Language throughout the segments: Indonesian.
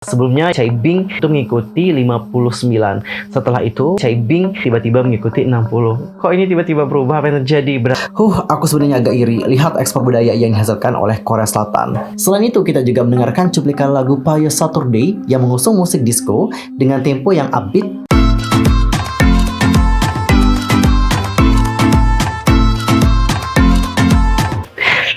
Sebelumnya Chai Bing itu mengikuti 59. Setelah itu Chai Bing tiba-tiba mengikuti 60. Kok ini tiba-tiba berubah? Apa yang terjadi? Aku sebenarnya agak iri lihat ekspor budaya yang dihasilkan oleh Korea Selatan. Selain itu, kita juga mendengarkan cuplikan lagu Paya Saturday yang mengusung musik disco dengan tempo yang upbeat.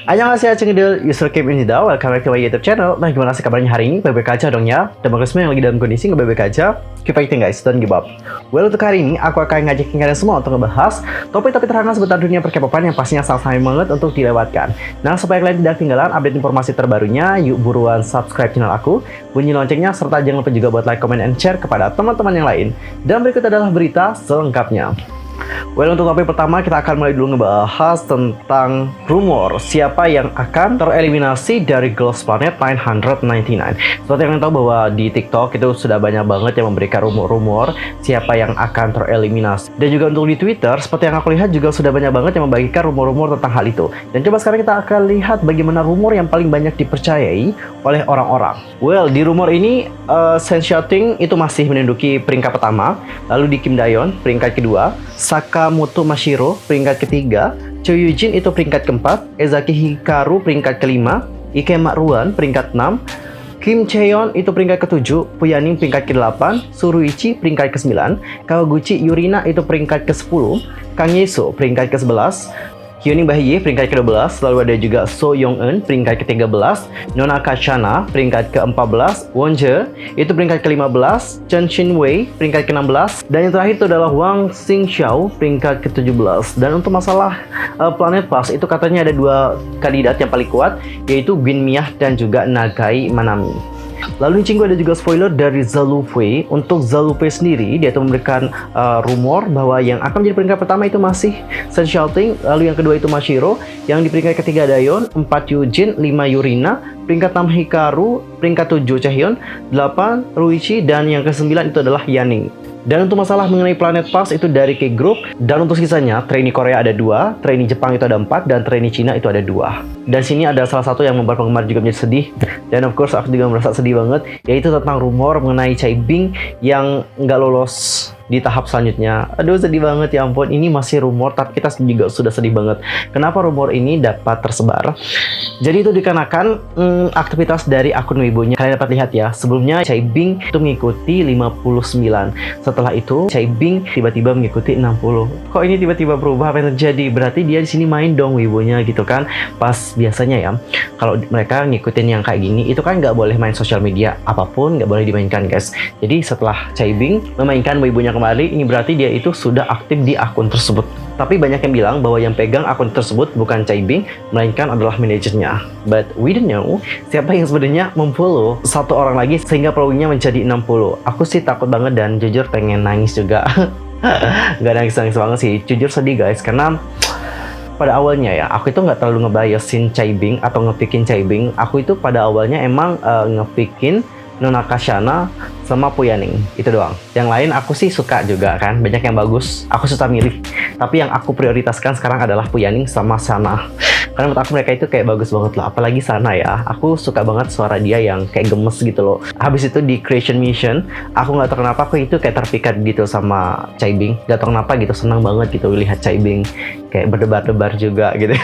Annyeonghaseyo cengedel, user Kim Inida, welcome back to my YouTube channel. Nah, gimana sih kabarnya hari ini? Baik-baik aja dong ya. Dan bagi semua yang lagi dalam kondisi nggak baik-baik aja, keep fighting guys, don't give up. Well, untuk hari ini aku akan ngajakin kalian semua untuk ngebahas topik-topik terhangat seputar dunia per-K-popan yang pastinya sangat banget untuk dilewatkan. Nah, supaya kalian tidak ketinggalan update informasi terbarunya, yuk buruan subscribe channel aku, bunyi loncengnya, serta jangan lupa juga buat like, comment, and share kepada teman-teman yang lain. Dan berikut adalah berita selengkapnya. Well, untuk topik pertama kita akan mulai dulu ngebahas tentang rumor siapa yang akan tereliminasi dari Girls Planet 999. Seperti yang kalian tahu bahwa di TikTok itu sudah banyak banget yang memberikan rumor-rumor siapa yang akan tereliminasi. Dan juga untuk di Twitter, seperti yang aku lihat juga sudah banyak banget yang membagikan rumor-rumor tentang hal itu. Dan coba sekarang kita akan lihat bagaimana rumor yang paling banyak dipercayai oleh orang-orang. Well, di rumor ini Sen Xiaoting itu masih menduduki peringkat pertama, lalu di Kim Dayon peringkat kedua, Sakamoto Mashiro peringkat ketiga, Cho Yujin itu peringkat keempat, Ezaki Hikaru peringkat kelima, Ike Makruan peringkat 6, Kim Cheon itu peringkat ke-7, Puyaning peringkat ke-8, Suruichi peringkat ke-9, Kawaguchi Yurina itu peringkat ke-10, Kang Yeso peringkat ke-11, Hyuning Bahiye peringkat ke-12, lalu ada juga So Young-eun peringkat ke-13, Nona Kachana peringkat ke-14, Wonje itu peringkat ke-15, Chen Shinwei peringkat ke-16, dan yang terakhir itu adalah Wang Xingxiao peringkat ke-17. Dan untuk masalah Planet Pass itu katanya ada dua kandidat yang paling kuat, yaitu Bin Miyah dan juga Nagai Manami. Lalu Cinggu ada juga spoiler dari Zalufei. Untuk Zalufei sendiri, dia itu memberikan rumor bahwa yang akan menjadi peringkat pertama itu masih Sen Xiaoting, lalu yang kedua itu Mashiro, yang di peringkat ketiga Dayon, 4 Yujin, 5 Yurina, peringkat 6 Hikaru, peringkat 7 Chaehyun, 8 Ruichi, dan yang ke-9 itu adalah Yaning. Dan untuk masalah mengenai Planet Pass itu dari K-Group. Dan untuk sisanya, trainee Korea ada 2, trainee Jepang itu ada 4, dan trainee Cina itu ada 2. Dan sini ada salah satu yang membuat penggemar juga menjadi sedih. Dan of course aku juga merasa sedih banget, yaitu tentang rumor mengenai Chai Bing yang nggak lolos di tahap selanjutnya. Aduh, sedih banget, ya ampun. Ini masih rumor, tapi kita juga sudah sedih banget. Kenapa rumor ini dapat tersebar? Jadi itu dikarenakan aktivitas dari akun Weibo-nya. Kalian dapat lihat ya, sebelumnya Chai Bing itu mengikuti 59. Setelah itu Chai Bing tiba-tiba mengikuti 60. Kok ini tiba-tiba berubah? Apa yang terjadi? Berarti dia di sini main dong Weibo-nya gitu kan. Pas biasanya ya, kalau mereka ngikutin yang kayak gini, itu kan nggak boleh main sosial media. Apapun nggak boleh dimainkan guys. Jadi setelah Chai Bing memainkan Weibo-nya kembali, ini berarti dia itu sudah aktif di akun tersebut. Tapi banyak yang bilang bahwa yang pegang akun tersebut bukan Chai Bing, melainkan adalah manajernya. But we don't know siapa yang sebenarnya memfollow satu orang lagi sehingga followingnya menjadi 60. Aku sih takut banget dan jujur pengen nangis juga. Gak nangis-nangis banget sih, jujur sedih guys, karena pada awalnya ya, aku itu nggak terlalu ngebiasin Chai Bing atau ngepikin Chai Bing. Aku itu pada awalnya emang ngepikin Nona Kachana sama Puyaning, itu doang. Yang lain aku sih suka juga kan, banyak yang bagus, aku susah milih. Tapi yang aku prioritaskan sekarang adalah Puyaning sama Sana. Karena menurut aku mereka itu kayak bagus banget loh, apalagi Sana ya. Aku suka banget suara dia yang kayak gemes gitu loh. Habis itu di Creation Mission, aku nggak tahu kenapa aku itu kayak terpikat gitu sama Chai Bing. Gak tahu kenapa gitu, senang banget gitu lihat Chai Bing kayak berdebar-debar juga gitu.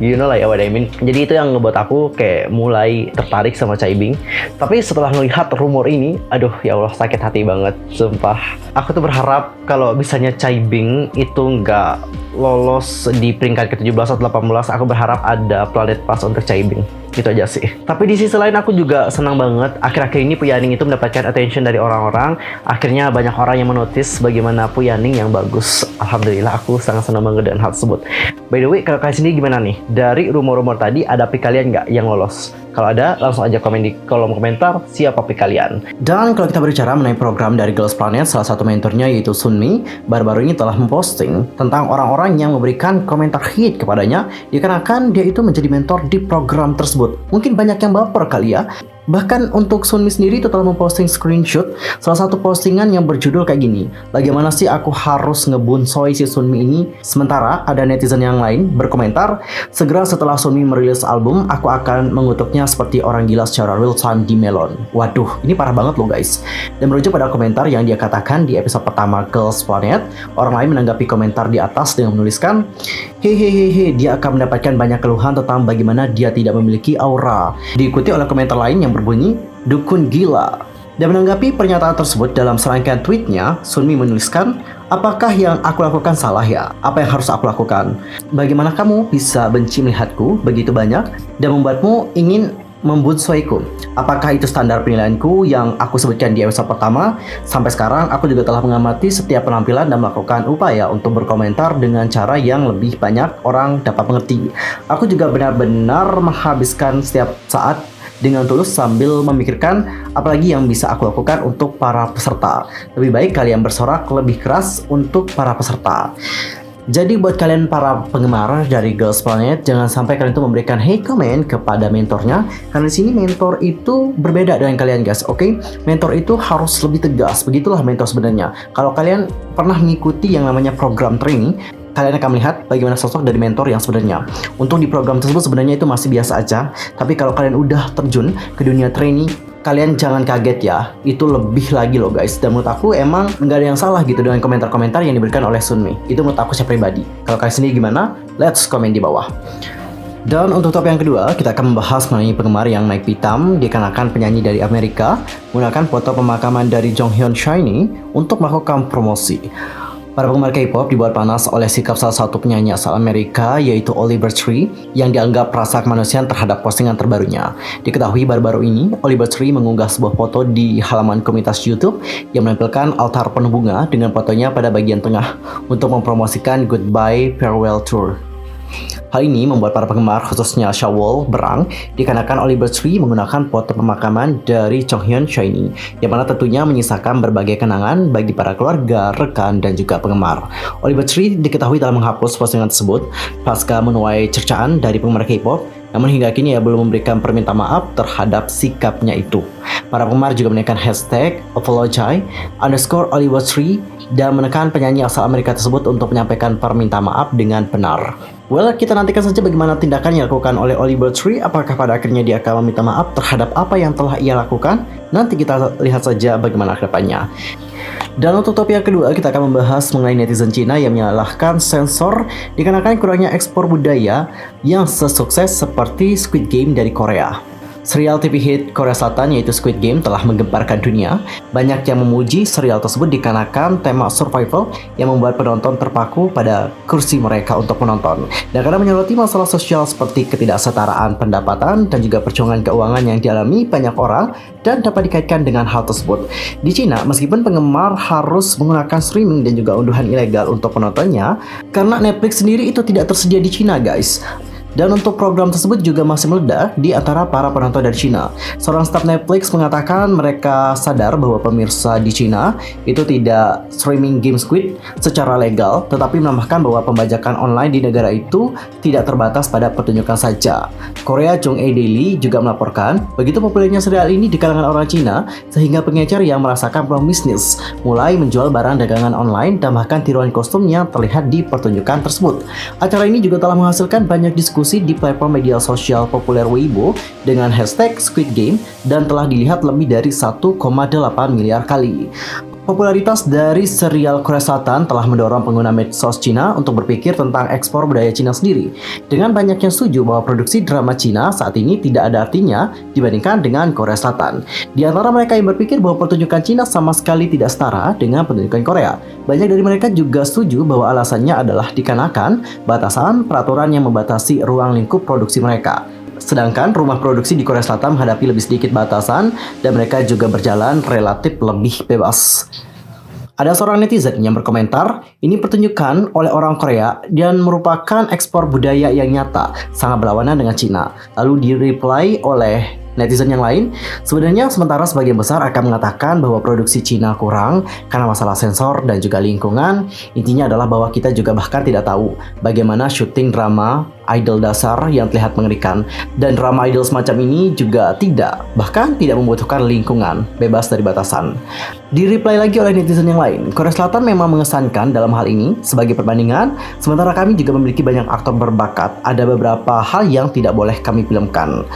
You know lah ya what I mean. Jadi itu yang ngebuat aku kayak mulai tertarik sama Chai Bing. Tapi setelah melihat rumor ini, aduh ya Allah, sakit hati banget, sumpah. Aku tuh berharap kalau misalnya Chai Bing itu nggak lolos di peringkat ke-17 atau 18, aku berharap ada Planet Pass untuk Chai Bing. Gitu aja sih. Tapi di sisi lain aku juga senang banget akhir-akhir ini Puyaning itu mendapatkan attention dari orang-orang. Akhirnya banyak orang yang menotis bagaimana Puyaning yang bagus. Alhamdulillah, aku sangat senang banget dengan hal tersebut. By the way, kalau kalian sendiri gimana nih? Dari rumor-rumor tadi, ada pick kalian nggak yang lolos? Kalau ada, langsung aja komen di kolom komentar siapa pick kalian. Dan kalau kita berbicara mengenai program dari Girls Planet, salah satu mentornya yaitu Sunmi, baru-baru ini telah memposting tentang orang-orang yang memberikan komentar hate kepadanya dikarenakan dia itu menjadi mentor di program tersebut. Mungkin banyak yang baper kali ya. Bahkan untuk Sunmi sendiri itu telah memposting screenshot salah satu postingan yang berjudul kayak gini. Bagaimana sih aku harus ngebunsoy si Sunmi ini? Sementara ada netizen yang lain berkomentar, segera setelah Sunmi merilis album, aku akan mengutuknya seperti orang gila secara real time di Melon. Waduh, ini parah banget loh guys. Dan merujuk pada komentar yang dia katakan di episode pertama Girls Planet, orang lain menanggapi komentar di atas dengan menuliskan, hehehehe, dia akan mendapatkan banyak keluhan tentang bagaimana dia tidak memiliki aura. Diikuti oleh komentar lain yang berbunyi, dukun gila. Dan menanggapi pernyataan tersebut dalam serangkaian tweetnya, Sunmi menuliskan, apakah yang aku lakukan salah ya? Apa yang harus aku lakukan? Bagaimana kamu bisa benci melihatku begitu banyak dan membuatmu ingin membunsoiku? Apakah itu standar penilaianku yang aku sebutkan di episode pertama? Sampai sekarang aku juga telah mengamati setiap penampilan dan melakukan upaya untuk berkomentar dengan cara yang lebih banyak orang dapat mengerti. Aku juga benar-benar menghabiskan setiap saat dengan tulus sambil memikirkan apalagi yang bisa aku lakukan untuk para peserta. Lebih baik kalian bersorak lebih keras untuk para peserta. Jadi buat kalian para penggemar dari Girls Planet, jangan sampai kalian tuh memberikan hate comment kepada mentornya, karena di sini mentor itu berbeda dengan kalian guys, oke? Mentor itu harus lebih tegas, begitulah mentor sebenarnya. Kalau kalian pernah mengikuti yang namanya program training, kalian akan melihat bagaimana sosok dari mentor yang sebenarnya. Untuk di program tersebut sebenarnya itu masih biasa aja, tapi kalau kalian udah terjun ke dunia training, kalian jangan kaget ya, itu lebih lagi loh guys. Dan menurut aku emang nggak ada yang salah gitu dengan komentar-komentar yang diberikan oleh Sunmi. Itu menurut aku secara pribadi. Kalau kalian sendiri gimana? Let's komen di bawah. Dan untuk topik yang kedua, kita akan membahas mengenai penggemar yang naik pitam dikarenakan penyanyi dari Amerika menggunakan foto pemakaman dari Jonghyun Shiny untuk melakukan promosi. Para penggemar K-pop dibuat panas oleh sikap salah satu penyanyi asal Amerika, yaitu Oliver Tree, yang dianggap rasa kemanusiaan terhadap postingan terbarunya. Diketahui baru-baru ini, Oliver Tree mengunggah sebuah foto di halaman komunitas YouTube yang menampilkan altar penuh bunga dengan fotonya pada bagian tengah untuk mempromosikan Goodbye Farewell Tour. Hal ini membuat para penggemar, khususnya Shawol, berang dikarenakan Oliver Tree menggunakan foto pemakaman dari Jonghyun Shiny, yang mana tentunya menyisakan berbagai kenangan bagi para keluarga, rekan, dan juga penggemar. Oliver Tree diketahui telah menghapus postingan tersebut pasca menuai cercaan dari penggemar K-pop, namun hingga kini ia belum memberikan permintaan maaf terhadap sikapnya itu. Para penggemar juga menekan hashtag #apology_Oliver Tree dan menekan penyanyi asal Amerika tersebut untuk menyampaikan permintaan maaf dengan benar. Well, kita nantikan saja bagaimana tindakan yang dilakukan oleh Oliver Tree. Apakah pada akhirnya dia akan meminta maaf terhadap apa yang telah ia lakukan? Nanti kita lihat saja bagaimana ke depannya. Dan untuk topik yang kedua, kita akan membahas mengenai netizen Cina yang menyalahkan sensor dikarenakan kurangnya ekspor budaya yang sesukses seperti Squid Game dari Korea. Serial TV hit Korea Selatan yaitu Squid Game telah menggemparkan dunia. Banyak yang memuji serial tersebut dikarenakan tema survival yang membuat penonton terpaku pada kursi mereka untuk menonton. Dan karena menyoroti masalah sosial seperti ketidaksetaraan pendapatan dan juga perjuangan keuangan yang dialami banyak orang dan dapat dikaitkan dengan hal tersebut. Di Cina, meskipun penggemar harus menggunakan streaming dan juga unduhan ilegal untuk penontonnya, karena Netflix sendiri itu tidak tersedia di Cina guys. Dan untuk program tersebut juga masih meledak di antara para penonton dari Cina. Seorang staf Netflix mengatakan mereka sadar bahwa pemirsa di Cina itu tidak streaming game Squid secara legal, tetapi menambahkan bahwa pembajakan online di negara itu tidak terbatas pada pertunjukan saja. Korea Chong-A Daily juga melaporkan, begitu populernya serial ini di kalangan orang Cina, sehingga pengecer yang merasakan peluang bisnis mulai menjual barang dagangan online dan bahkan tiruan kostum yang terlihat di pertunjukan tersebut. Acara ini juga telah menghasilkan banyak diskusi di platform media sosial populer Weibo dengan hashtag Squid Game dan telah dilihat lebih dari 1,8 miliar kali. Popularitas dari serial Korea Selatan telah mendorong pengguna medsos Cina untuk berpikir tentang ekspor budaya Cina sendiri. Dengan banyak yang setuju bahwa produksi drama Cina saat ini tidak ada artinya dibandingkan dengan Korea Selatan. Di antara mereka yang berpikir bahwa pertunjukan Cina sama sekali tidak setara dengan pertunjukan Korea. Banyak dari mereka juga setuju bahwa alasannya adalah dikarenakan batasan peraturan yang membatasi ruang lingkup produksi mereka. Sedangkan rumah produksi di Korea Selatan menghadapi lebih sedikit batasan dan mereka juga berjalan relatif lebih bebas. Ada seorang netizen yang berkomentar, ini pertunjukan oleh orang Korea dan merupakan ekspor budaya yang nyata, sangat berlawanan dengan Cina. Lalu di-reply oleh netizen yang lain, sebenarnya sementara sebagian besar akan mengatakan bahwa produksi Cina kurang karena masalah sensor dan juga lingkungan. Intinya adalah bahwa kita juga bahkan tidak tahu bagaimana syuting drama idol dasar yang terlihat mengerikan. Dan drama idol semacam ini juga bahkan tidak membutuhkan lingkungan, bebas dari batasan. Di-reply lagi oleh netizen yang lain, Korea Selatan memang mengesankan dalam hal ini sebagai perbandingan, sementara kami juga memiliki banyak aktor berbakat. Ada beberapa hal yang tidak boleh kami filmkan.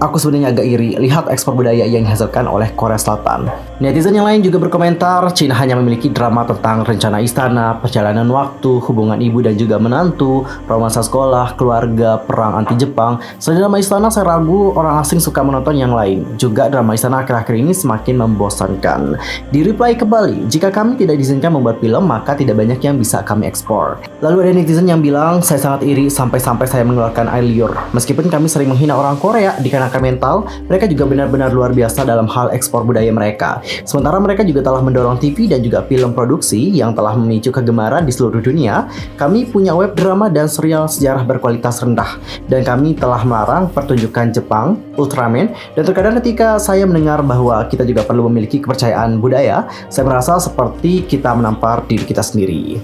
Aku sebenarnya agak iri lihat ekspor budaya yang dihasilkan oleh Korea Selatan. Netizen yang lain juga berkomentar, Cina hanya memiliki drama tentang rencana istana, perjalanan waktu, hubungan ibu dan juga menantu, romansa sekolah, keluarga, perang anti Jepang. Selain drama istana, saya ragu orang asing suka menonton yang lain. Juga drama istana akhir-akhir ini semakin membosankan. Di-reply kembali, jika kami tidak diizinkan membuat film, maka tidak banyak yang bisa kami ekspor. Lalu ada netizen yang bilang, saya sangat iri sampai-sampai saya mengeluarkan air liur. Meskipun kami sering menghina orang Korea dikarenakan mental, mereka juga benar-benar luar biasa dalam hal ekspor budaya mereka. Sementara mereka juga telah mendorong TV dan juga film produksi yang telah memicu kegemaran di seluruh dunia. Kami punya web drama dan serial sejarah berkualitas rendah, dan kami telah melarang pertunjukan Jepang, Ultraman, dan terkadang ketika saya mendengar bahwa kita juga perlu memiliki kepercayaan budaya, saya merasa seperti kita menampar diri kita sendiri.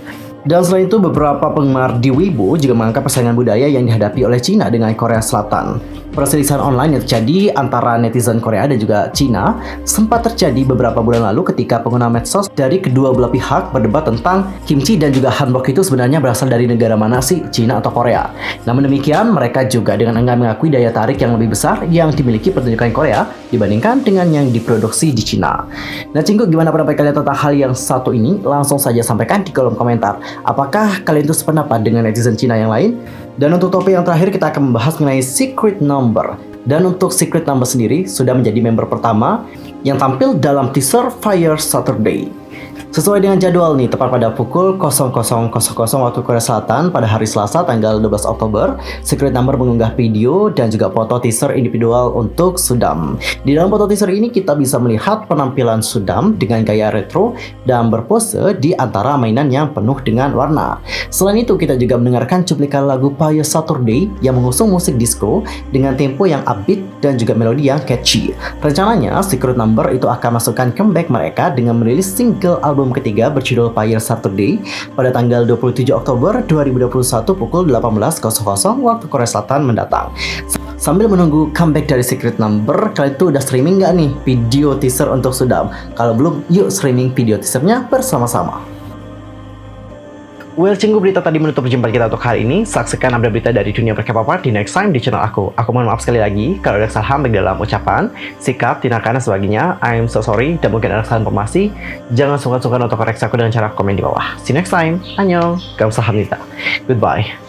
Dan selain itu, beberapa penggemar di Weibo juga menganggap persaingan budaya yang dihadapi oleh Cina dengan Korea Selatan. Perselisihan online yang terjadi antara netizen Korea dan juga Cina sempat terjadi beberapa bulan lalu ketika pengguna medsos dari kedua belah pihak berdebat tentang kimchi dan juga hanbok itu sebenarnya berasal dari negara mana sih, Cina atau Korea. Namun demikian, mereka juga dengan enggan mengakui daya tarik yang lebih besar yang dimiliki pertunjukan Korea dibandingkan dengan yang diproduksi di Cina. Nah, Cinggu, gimana pendapat kalian tentang hal yang satu ini? Langsung saja sampaikan di kolom komentar. Apakah kalian itu sependapat dengan netizen Cina yang lain? Dan untuk topik yang terakhir, kita akan membahas mengenai Secret Number. Dan untuk Secret Number sendiri sudah menjadi member pertama yang tampil dalam teaser Fire Saturday. Sesuai dengan jadwal nih, tepat pada pukul 00.00 waktu Korea Selatan pada hari Selasa tanggal 12 Oktober, Secret Number mengunggah video dan juga foto teaser individual untuk Sudam. Di dalam foto teaser ini kita bisa melihat penampilan Sudam dengan gaya retro dan berpose di antara mainan yang penuh dengan warna. Selain itu, kita juga mendengarkan cuplikan lagu Fire Saturday yang mengusung musik disco dengan tempo yang upbeat dan juga melodi yang catchy. Rencananya, Secret Number itu akan masukkan comeback mereka dengan merilis single album ketiga berjudul Fire Saturday pada tanggal 27 Oktober 2021 pukul 18.00 waktu Korea Selatan mendatang. Sambil menunggu comeback dari Secret Number, kalian tuh udah streaming nggak nih video teaser untuk Sudam? Kalau belum, yuk streaming video teasernya bersama-sama. Well, Cinggu, berita tadi menutup perjumpaan kita untuk hari ini. Saksikan update berita dari dunia per-K-pop di next time di channel aku. Aku mohon maaf sekali lagi kalau ada kesalahan baik dalam ucapan, sikap, tindakan, dan sebagainya. I'm so sorry, dan mungkin ada kesalahan informasi. Jangan sungkan-sungkan untuk koreksi aku dengan cara komen di bawah. See you next time. Annyeong. Kamsahamnida. Goodbye.